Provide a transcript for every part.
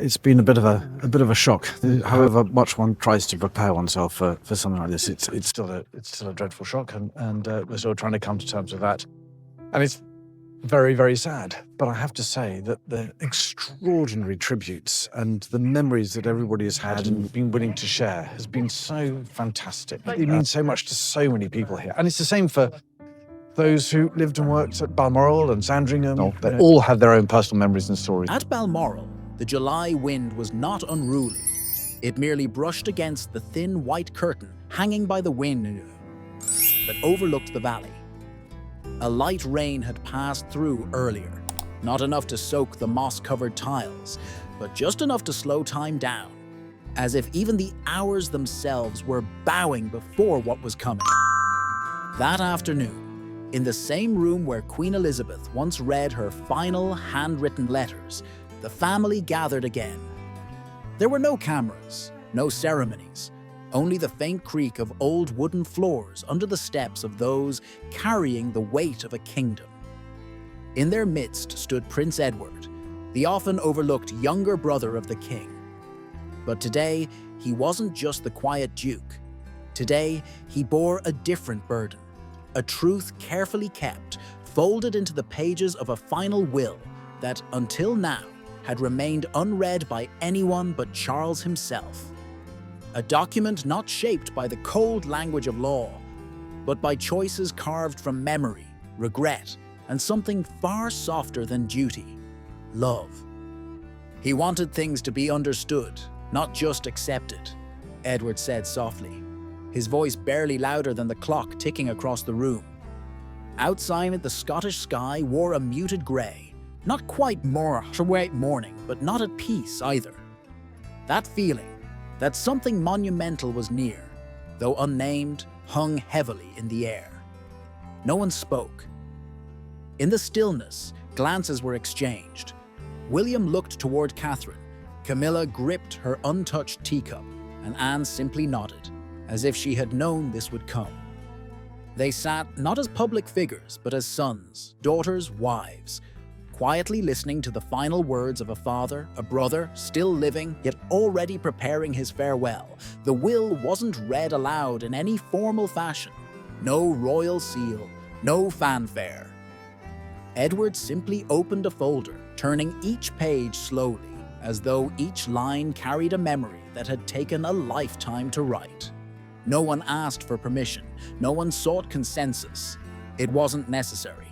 it's been a bit of a shock. However much one tries to prepare oneself for something like this, it's still a dreadful shock, and we're still trying to come to terms with that. And it's very, very sad. But I have to say that the extraordinary tributes and the memories that everybody has had and been willing to share has been so fantastic. It means so much to so many people here, and it's the same for those who lived and worked at Balmoral and Sandringham. They all have their own personal memories and stories. At Balmoral, the July wind was not unruly. It merely brushed against the thin white curtain hanging by the window that overlooked the valley. A light rain had passed through earlier, not enough to soak the moss-covered tiles, but just enough to slow time down, as if even the hours themselves were bowing before what was coming. That afternoon, in the same room where Queen Elizabeth once read her final handwritten letters, the family gathered again. There were no cameras, no ceremonies, only the faint creak of old wooden floors under the steps of those carrying the weight of a kingdom. In their midst stood Prince Edward, the often overlooked younger brother of the king. But today, he wasn't just the quiet duke. Today, he bore a different burden. A truth carefully kept, folded into the pages of a final will that, until now, had remained unread by anyone but Charles himself. A document not shaped by the cold language of law, but by choices carved from memory, regret, and something far softer than duty: love. He wanted things to be understood, not just accepted, Edward said softly, his voice barely louder than the clock ticking across the room. Outside, the Scottish sky wore a muted grey, not quite morning, but not at peace either. That feeling, that something monumental was near, though unnamed, hung heavily in the air. No one spoke. In the stillness, glances were exchanged. William looked toward Catherine. Camilla gripped her untouched teacup, and Anne simply nodded, as if she had known this would come. They sat not as public figures, but as sons, daughters, wives, quietly listening to the final words of a father, a brother, still living, yet already preparing his farewell. The will wasn't read aloud in any formal fashion. No royal seal, no fanfare. Edward simply opened a folder, turning each page slowly, as though each line carried a memory that had taken a lifetime to write. No one asked for permission. No one sought consensus. It wasn't necessary.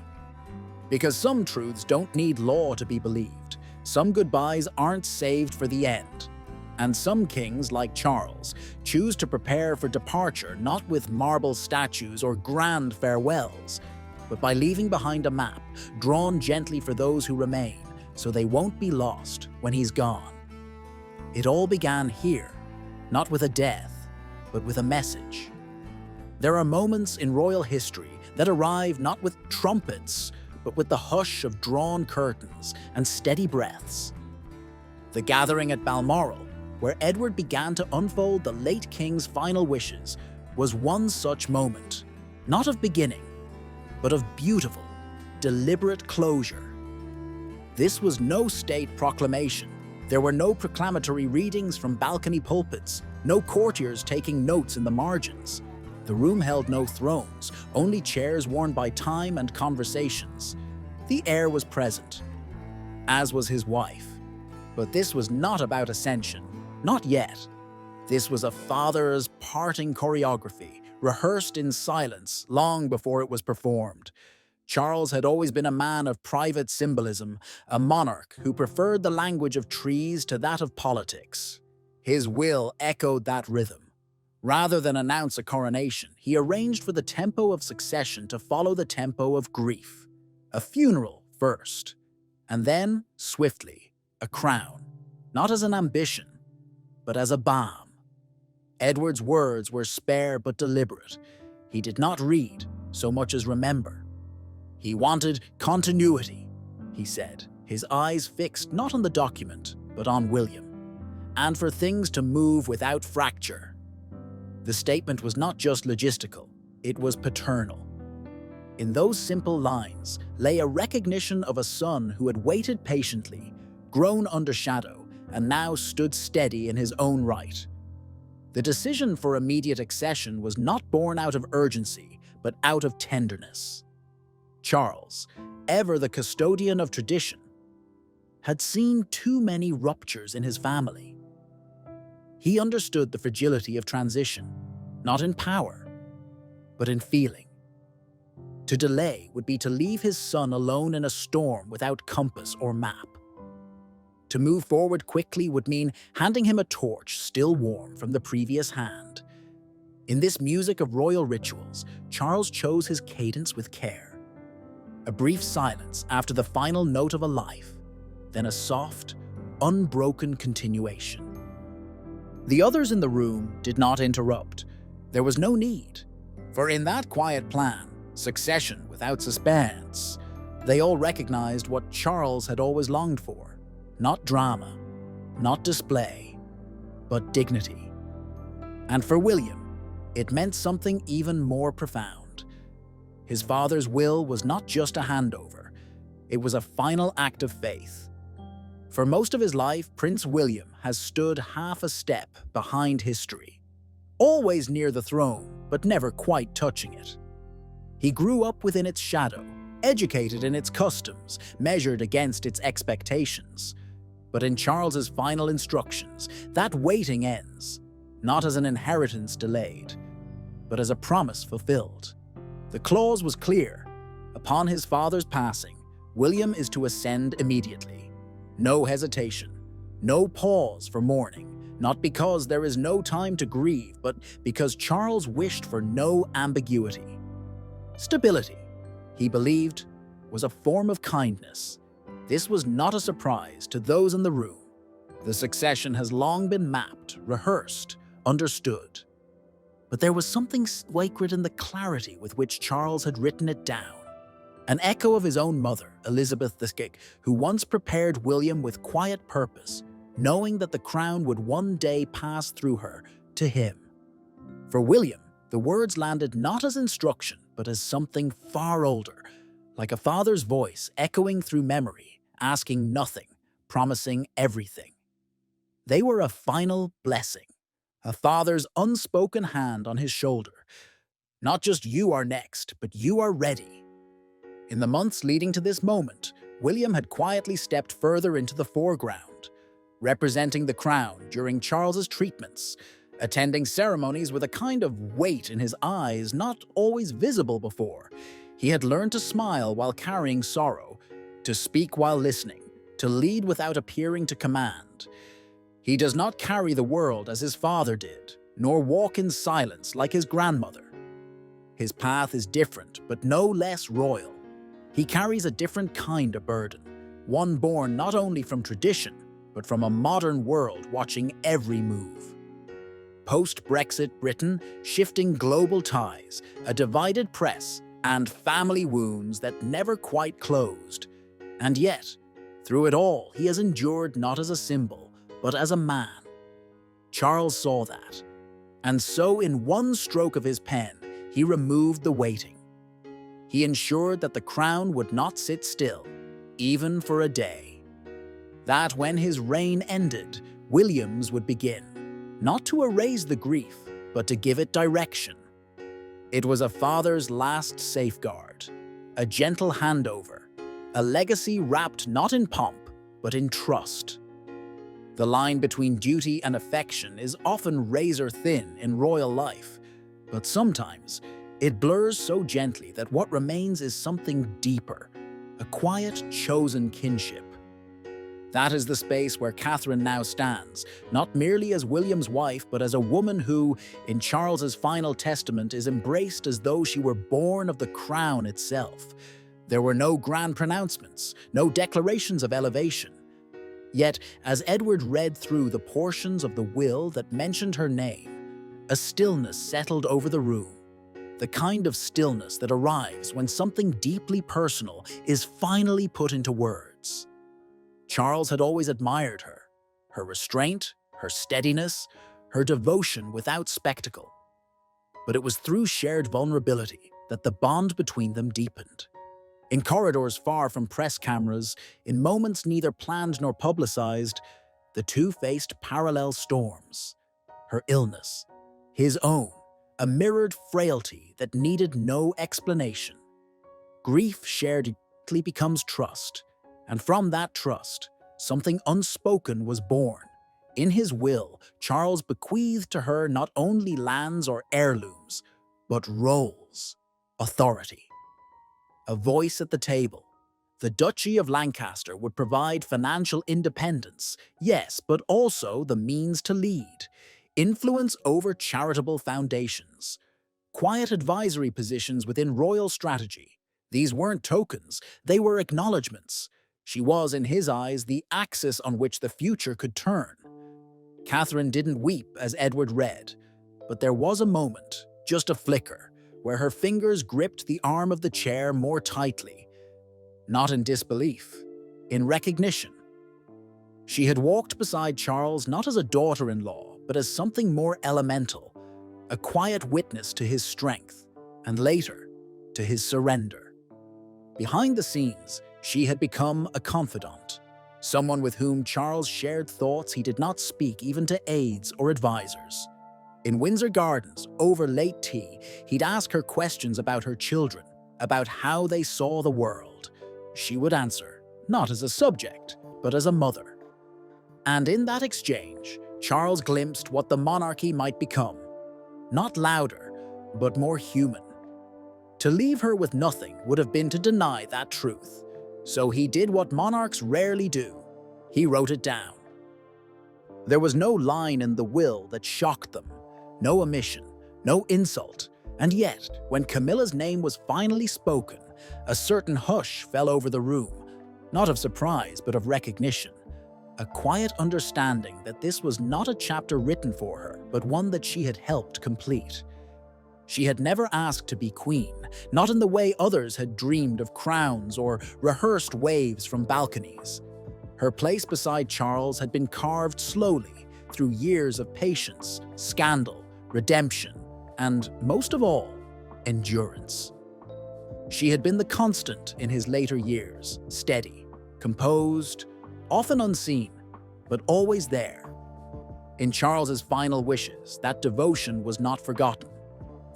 Because some truths don't need law to be believed. Some goodbyes aren't saved for the end. And some kings, like Charles, choose to prepare for departure not with marble statues or grand farewells, but by leaving behind a map, drawn gently for those who remain, so they won't be lost when he's gone. It all began here, not with a death, but with a message. There are moments in royal history that arrive not with trumpets, but with the hush of drawn curtains and steady breaths. The gathering at Balmoral, where Edward began to unfold the late king's final wishes, was one such moment, not of beginning, but of beautiful, deliberate closure. This was no state proclamation. There were no proclamatory readings from balcony pulpits, no courtiers taking notes in the margins. The room held no thrones, only chairs worn by time and conversations. The heir was present, as was his wife. But this was not about ascension, not yet. This was a father's parting choreography, rehearsed in silence long before it was performed. Charles had always been a man of private symbolism, a monarch who preferred the language of trees to that of politics. His will echoed that rhythm. Rather than announce a coronation, he arranged for the tempo of succession to follow the tempo of grief. A funeral first, and then, swiftly, a crown, not as an ambition, but as a balm. Edward's words were spare but deliberate. He did not read so much as remember. He wanted continuity, he said, his eyes fixed not on the document, but on William, and for things to move without fracture. The statement was not just logistical, it was paternal. In those simple lines lay a recognition of a son who had waited patiently, grown under shadow, and now stood steady in his own right. The decision for immediate accession was not born out of urgency, but out of tenderness. Charles, ever the custodian of tradition, had seen too many ruptures in his family. He understood the fragility of transition, not in power, but in feeling. To delay would be to leave his son alone in a storm without compass or map. To move forward quickly would mean handing him a torch still warm from the previous hand. In this music of royal rituals, Charles chose his cadence with care. A brief silence after the final note of a life, then a soft, unbroken continuation. The others in the room did not interrupt. There was no need, for in that quiet plan, succession without suspense, they all recognized what Charles had always longed for. Not drama, not display, but dignity. And for William, it meant something even more profound. His father's will was not just a handover, it was a final act of faith. For most of his life, Prince William has stood half a step behind history, always near the throne, but never quite touching it. He grew up within its shadow, educated in its customs, measured against its expectations. But in Charles's final instructions, that waiting ends, not as an inheritance delayed, but as a promise fulfilled. The clause was clear. Upon his father's passing, William is to ascend immediately. No hesitation, no pause for mourning, not because there is no time to grieve, but because Charles wished for no ambiguity. Stability, he believed, was a form of kindness. This was not a surprise to those in the room. The succession has long been mapped, rehearsed, understood. But there was something sacred in the clarity with which Charles had written it down. An echo of his own mother, Elizabeth II, who once prepared William with quiet purpose, knowing that the crown would one day pass through her to him. For William, the words landed not as instruction, but as something far older, like a father's voice echoing through memory, asking nothing, promising everything. They were a final blessing, a father's unspoken hand on his shoulder. Not just you are next, but you are ready. In the months leading to this moment, William had quietly stepped further into the foreground, representing the crown during Charles's treatments, attending ceremonies with a kind of weight in his eyes not always visible before. He had learned to smile while carrying sorrow, to speak while listening, to lead without appearing to command. He does not carry the world as his father did, nor walk in silence like his grandmother. His path is different, but no less royal. He carries a different kind of burden, one born not only from tradition, but from a modern world watching every move. Post-Brexit Britain, shifting global ties, a divided press, and family wounds that never quite closed. And yet, through it all, he has endured not as a symbol, but as a man. Charles saw that. And so in one stroke of his pen, he removed the waiting. He ensured that the crown would not sit still, even for a day. That when his reign ended, William's would begin, not to erase the grief, but to give it direction. It was a father's last safeguard, a gentle handover, a legacy wrapped not in pomp, but in trust. The line between duty and affection is often razor-thin in royal life, but sometimes it blurs so gently that what remains is something deeper, a quiet, chosen kinship. That is the space where Catherine now stands, not merely as William's wife, but as a woman who, in Charles's final testament, is embraced as though she were born of the crown itself. There were no grand pronouncements, no declarations of elevation. Yet, as Edward read through the portions of the will that mentioned her name, a stillness settled over the room, the kind of stillness that arrives when something deeply personal is finally put into words. Charles had always admired her, her restraint, her steadiness, her devotion without spectacle. But it was through shared vulnerability that the bond between them deepened. In corridors far from press cameras, in moments neither planned nor publicized, The two faced parallel storms. Her illness, his own, a mirrored frailty that needed no explanation. Grief shared becomes trust, and from that trust, something unspoken was born. In his will, Charles bequeathed to her not only lands or heirlooms, but roles, authority. A voice at the table. The Duchy of Lancaster would provide financial independence, yes, but also the means to lead. Influence over charitable foundations. Quiet advisory positions within royal strategy. These weren't tokens, they were acknowledgements. She was, in his eyes, the axis on which the future could turn. Catherine didn't weep as Edward read, but there was a moment, just a flicker, where her fingers gripped the arm of the chair more tightly. Not in disbelief, in recognition. She had walked beside Charles not as a daughter-in-law, but as something more elemental, a quiet witness to his strength, and later, to his surrender. Behind the scenes, she had become a confidant, someone with whom Charles shared thoughts he did not speak even to aides or advisors. In Windsor Gardens, over late tea, he'd ask her questions about her children, about how they saw the world. She would answer, not as a subject, but as a mother. And in that exchange, Charles glimpsed what the monarchy might become. Not louder, but more human. To leave her with nothing would have been to deny that truth. So he did what monarchs rarely do. He wrote it down. There was no line in the will that shocked them, no omission, no insult. And yet, when Camilla's name was finally spoken, a certain hush fell over the room, not of surprise, but of recognition. A quiet understanding that this was not a chapter written for her, but one that she had helped complete. She had never asked to be queen, not in the way others had dreamed of crowns or rehearsed waves from balconies. Her place beside Charles had been carved slowly through years of patience, scandal, redemption, and, most of all, endurance. She had been the constant in his later years, steady, composed, often unseen, but always there. In Charles's final wishes, that devotion was not forgotten.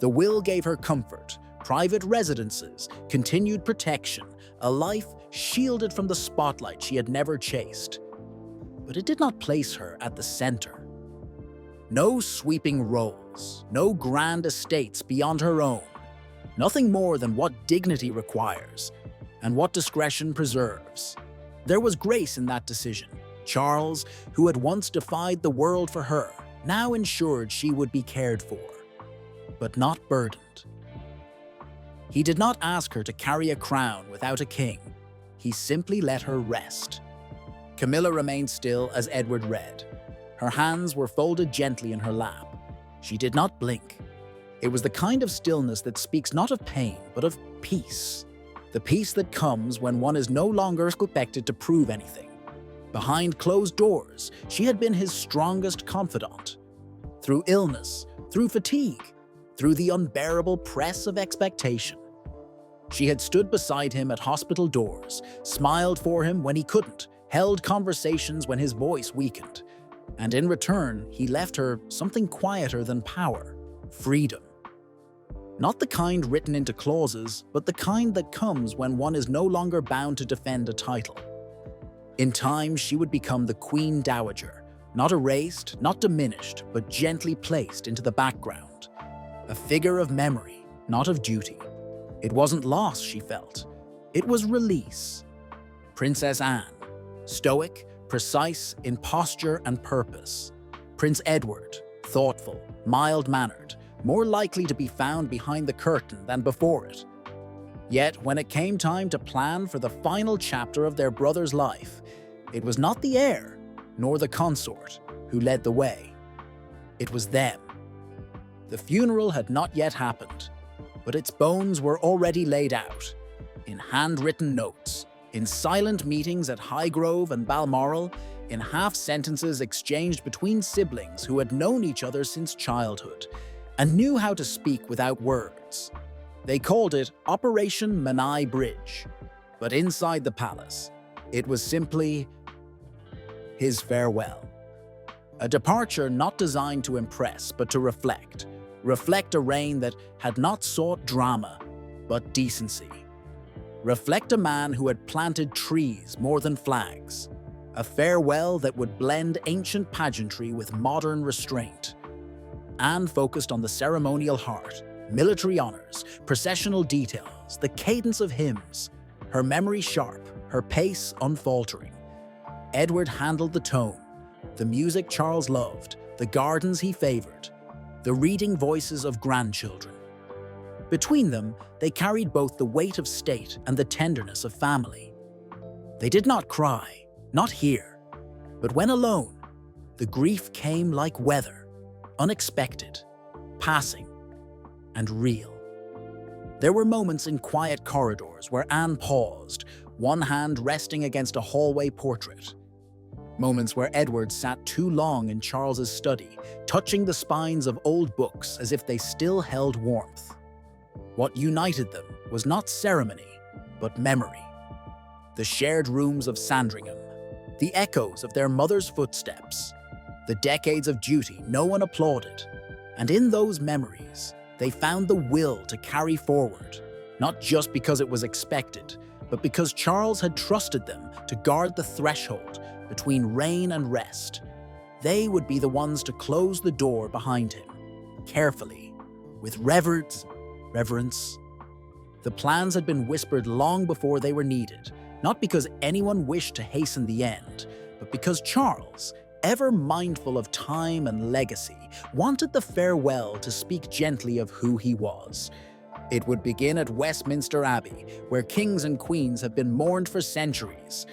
The will gave her comfort, private residences, continued protection, a life shielded from the spotlight she had never chased. But it did not place her at the center. No sweeping roles, no grand estates beyond her own, nothing more than what dignity requires and what discretion preserves. There was grace in that decision. Charles, who had once defied the world for her, now ensured she would be cared for, but not burdened. He did not ask her to carry a crown without a king. He simply let her rest. Camilla remained still as Edward read. Her hands were folded gently in her lap. She did not blink. It was the kind of stillness that speaks not of pain, but of peace. The peace that comes when one is no longer expected to prove anything. Behind closed doors, she had been his strongest confidant. Through illness, through fatigue, through the unbearable press of expectation. She had stood beside him at hospital doors, smiled for him when he couldn't, held conversations when his voice weakened. And in return, he left her something quieter than power, freedom. Not the kind written into clauses, but the kind that comes when one is no longer bound to defend a title. In time, she would become the Queen Dowager, not erased, not diminished, but gently placed into the background. A figure of memory, not of duty. It wasn't loss, she felt. It was release. Princess Anne, stoic, precise in posture and purpose. Prince Edward, thoughtful, mild-mannered, more likely to be found behind the curtain than before it. Yet, when it came time to plan for the final chapter of their brother's life, it was not the heir, nor the consort, who led the way. It was them. The funeral had not yet happened, but its bones were already laid out, in handwritten notes, in silent meetings at Highgrove and Balmoral, in half-sentences exchanged between siblings who had known each other since childhood, and knew how to speak without words. They called it Operation Menai Bridge, but inside the palace, it was simply his farewell. A departure not designed to impress, but to reflect. Reflect a reign that had not sought drama, but decency. Reflect a man who had planted trees more than flags. A farewell that would blend ancient pageantry with modern restraint. Anne focused on the ceremonial heart, military honors, processional details, the cadence of hymns. Her memory sharp, her pace unfaltering. Edward handled the tone, the music Charles loved, the gardens he favored, the reading voices of grandchildren. Between them, they carried both the weight of state and the tenderness of family. They did not cry, not here, but when alone, the grief came like weather, unexpected, passing, and real. There were moments in quiet corridors where Anne paused, one hand resting against a hallway portrait. Moments where Edward sat too long in Charles's study, touching the spines of old books as if they still held warmth. What united them was not ceremony, but memory. The shared rooms of Sandringham, the echoes of their mother's footsteps, the decades of duty no one applauded, and in those memories, they found the will to carry forward, not just because it was expected, but because Charles had trusted them to guard the threshold between reign and rest. They would be the ones to close the door behind him, carefully, with reverence. The plans had been whispered long before they were needed, not because anyone wished to hasten the end, but because Charles, ever mindful of time and legacy, wanted the farewell to speak gently of who he was. It would begin at Westminster Abbey, where kings and queens have been mourned for centuries.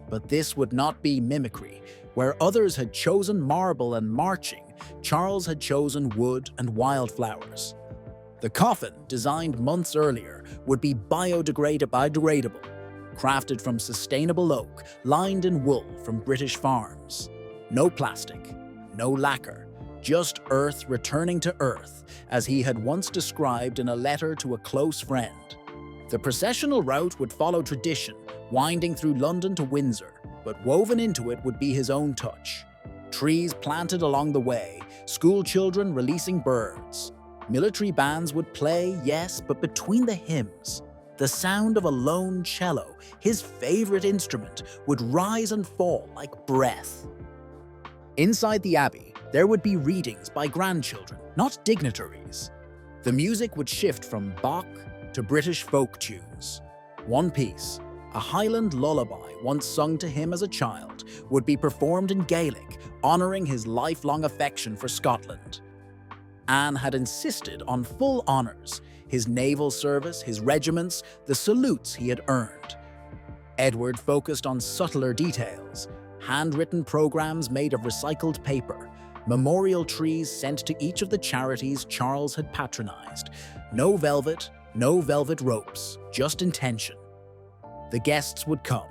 But this would not be mimicry. Where others had chosen marble and marching, Charles had chosen wood and wildflowers. The coffin, designed months earlier, would be biodegradable, crafted from sustainable oak, lined in wool from British farms. No plastic, no lacquer, just earth returning to earth, as he had once described in a letter to a close friend. The processional route would follow tradition, winding through London to Windsor, but woven into it would be his own touch. Trees planted along the way, school children releasing birds. Military bands would play, yes, but between the hymns, the sound of a lone cello, his favorite instrument, would rise and fall like breath. Inside the abbey, there would be readings by grandchildren, not dignitaries. The music would shift from Bach to British folk tunes. One piece, a Highland lullaby once sung to him as a child, would be performed in Gaelic, honouring his lifelong affection for Scotland. Anne had insisted on full honours, his naval service, his regiments, the salutes he had earned. Edward focused on subtler details, handwritten programmes made of recycled paper, memorial trees sent to each of the charities Charles had patronised. No velvet ropes, just intention. The guests would come,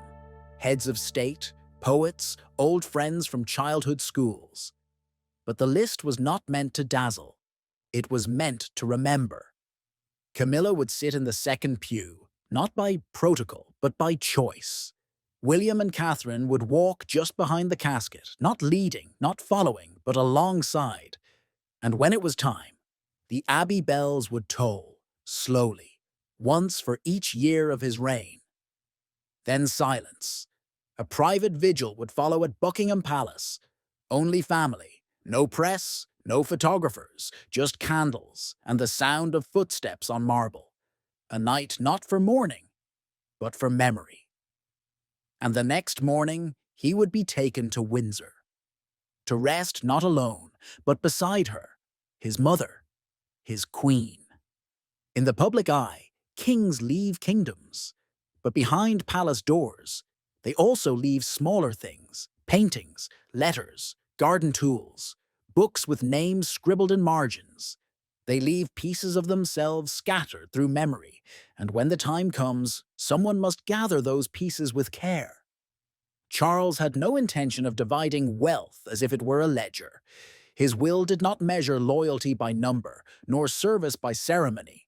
heads of state, poets, old friends from childhood schools. But the list was not meant to dazzle. It was meant to remember. Camilla would sit in the second pew, not by protocol, but by choice. William and Catherine would walk just behind the casket, not leading, not following, but alongside. And when it was time, the abbey bells would toll, slowly, once for each year of his reign. Then silence. A private vigil would follow at Buckingham Palace. Only family, no press, no photographers, just candles and the sound of footsteps on marble. A night not for mourning, but for memory. And the next morning, he would be taken to Windsor. To rest not alone, but beside her, his mother, his queen. In the public eye, kings leave kingdoms. But behind palace doors, they also leave smaller things, paintings, letters, garden tools, books with names scribbled in margins. They leave pieces of themselves scattered through memory, and when the time comes, someone must gather those pieces with care. Charles had no intention of dividing wealth as if it were a ledger. His will did not measure loyalty by number, nor service by ceremony.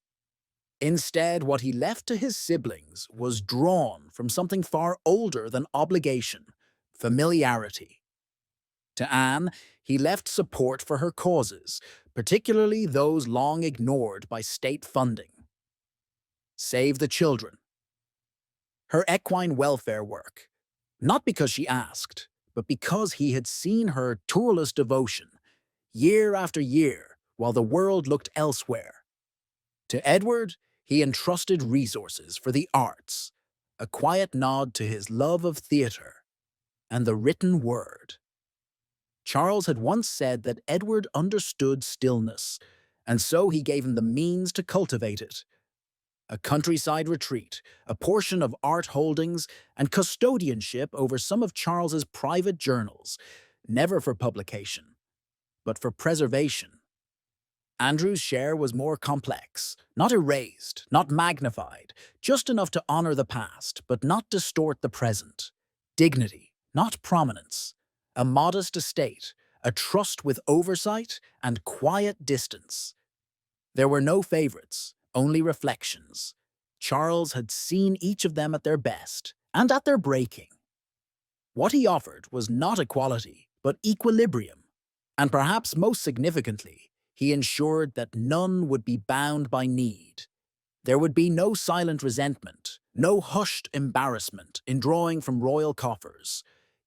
Instead, what he left to his siblings was drawn from something far older than obligation, familiarity. To Anne, he left support for her causes, particularly those long ignored by state funding. Save the children. Her equine welfare work, not because she asked, but because he had seen her tireless devotion, year after year, while the world looked elsewhere. To Edward, he entrusted resources for the arts, a quiet nod to his love of theatre, and the written word. Charles had once said that Edward understood stillness, and so he gave him the means to cultivate it. A countryside retreat, a portion of art holdings, and custodianship over some of Charles's private journals, never for publication, but for preservation. Andrew's share was more complex, not erased, not magnified, just enough to honor the past, but not distort the present. Dignity, not prominence. A modest estate, a trust with oversight and quiet distance. There were no favorites, only reflections. Charles had seen each of them at their best and at their breaking. What he offered was not equality, but equilibrium. And perhaps most significantly, he ensured that none would be bound by need. There would be no silent resentment, no hushed embarrassment in drawing from royal coffers.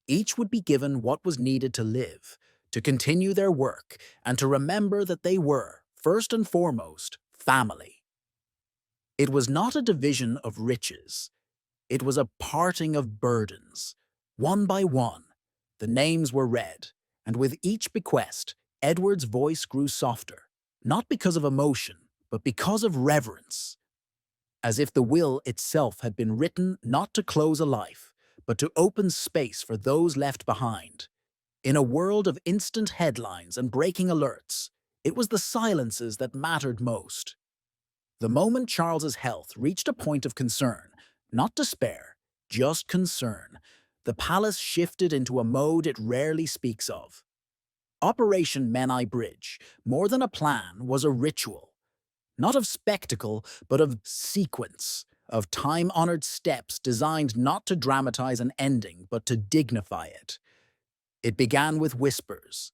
Each would be given what was needed to live, to continue their work, and to remember that they were, first and foremost, family. It was not a division of riches. It was a parting of burdens. One by one, the names were read, and with each bequest, Edward's voice grew softer, not because of emotion, but because of reverence. As if the will itself had been written not to close a life, but to open space for those left behind. In a world of instant headlines and breaking alerts, it was the silences that mattered most. The moment Charles's health reached a point of concern, not despair, just concern, the palace shifted into a mode it rarely speaks of. Operation Menai Bridge, more than a plan, was a ritual. Not of spectacle, but of sequence, of time-honored steps designed not to dramatize an ending, but to dignify it. It began with whispers.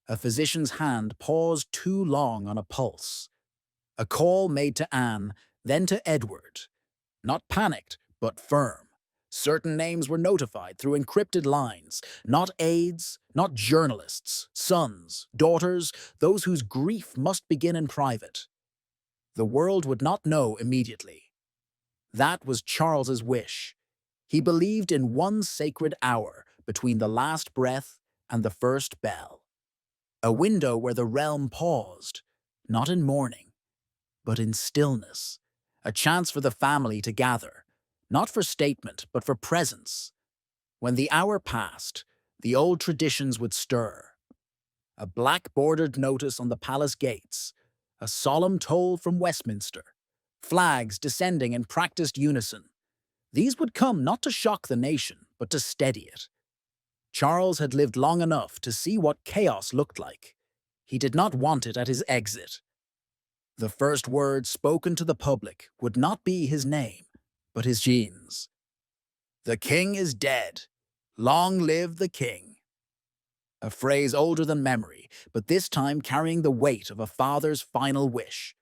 A physician's hand paused too long on a pulse. A call made to Anne, then to Edward. Not panicked, but firm. Certain names were notified through encrypted lines, not aides, not journalists, sons, daughters, those whose grief must begin in private. The world would not know immediately. That was Charles's wish. He believed in one sacred hour between the last breath and the first bell. A window where the realm paused, not in mourning, but in stillness. A chance for the family to gather, not for statement, but for presence. When the hour passed, the old traditions would stir. A black-bordered notice on the palace gates, a solemn toll from Westminster, flags descending in practiced unison. These would come not to shock the nation, but to steady it. Charles had lived long enough to see what chaos looked like. He did not want it at his exit. The first word spoken to the public would not be his name, but his genes. "The king is dead. Long live the king." A phrase older than memory, but this time carrying the weight of a father's final wish.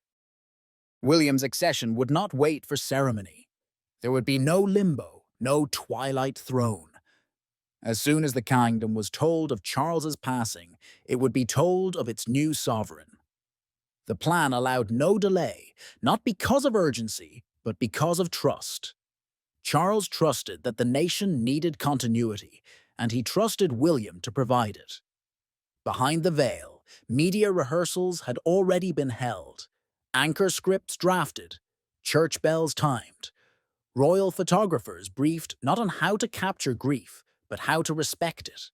William's accession would not wait for ceremony. There would be no limbo, no twilight throne. As soon as the kingdom was told of Charles's passing, it would be told of its new sovereign. The plan allowed no delay, not because of urgency, but because of trust. Charles trusted that the nation needed continuity, and he trusted William to provide it. Behind the veil, media rehearsals had already been held, anchor scripts drafted, church bells timed, royal photographers briefed not on how to capture grief, but how to respect it.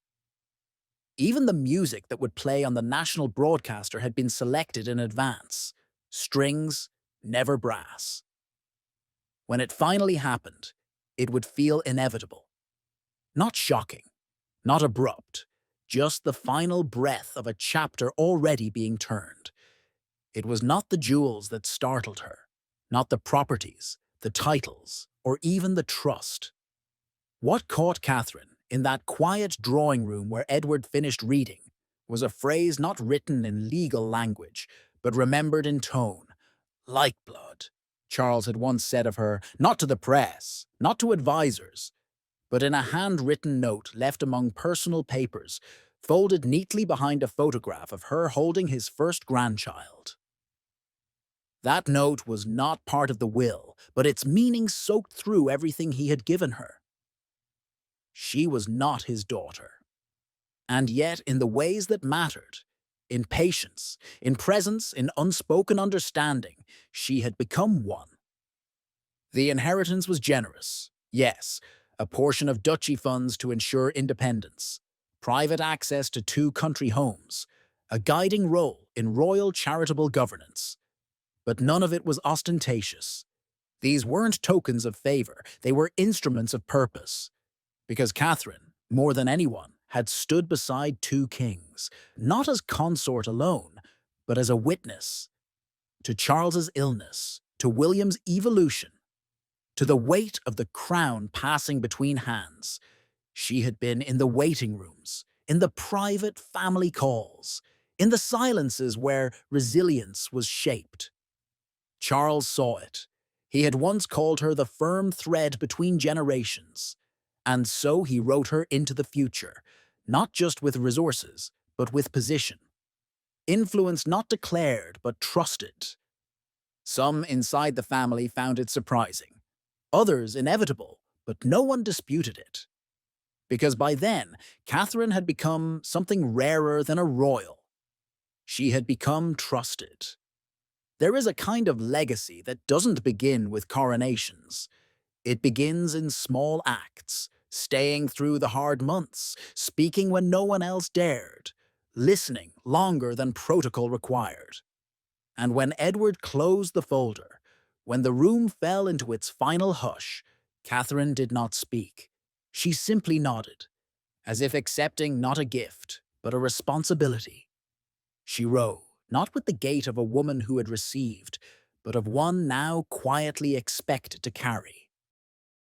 Even the music that would play on the national broadcaster had been selected in advance. Strings, never brass. When it finally happened, it would feel inevitable. Not shocking, not abrupt, just the final breath of a chapter already being turned. It was not the jewels that startled her, not the properties, the titles, or even the trust. What caught Catherine, In that quiet drawing room where Edward finished reading was a phrase not written in legal language, but remembered in tone. Like blood, Charles had once said of her, not to the press, not to advisors, but in a handwritten note left among personal papers, folded neatly behind a photograph of her holding his first grandchild. That note was not part of the will, but its meaning soaked through everything he had given her. She was not his daughter. And yet, in the ways that mattered, in patience, in presence, in unspoken understanding, she had become one. The inheritance was generous, yes, a portion of duchy funds to ensure independence, private access to 2 country homes, a guiding role in royal charitable governance. But none of it was ostentatious. These weren't tokens of favor, they were instruments of purpose. Because Catherine, more than anyone, had stood beside 2 kings, not as consort alone, but as a witness to Charles's illness, to William's evolution, to the weight of the crown passing between hands. She had been in the waiting rooms, in the private family calls, in the silences where resilience was shaped. Charles saw it. He had once called her the firm thread between generations. And so he wrote her into the future, not just with resources, but with position. Influence not declared, but trusted. Some inside the family found it surprising. Others inevitable, but no one disputed it. Because by then, Catherine had become something rarer than a royal. She had become trusted. There is a kind of legacy that doesn't begin with coronations. It begins in small acts, staying through the hard months, speaking when no one else dared, listening longer than protocol required. And when Edward closed the folder, when the room fell into its final hush, Catherine did not speak. She simply nodded, as if accepting not a gift, but a responsibility. She rose, not with the gait of a woman who had received, but of one now quietly expected to carry.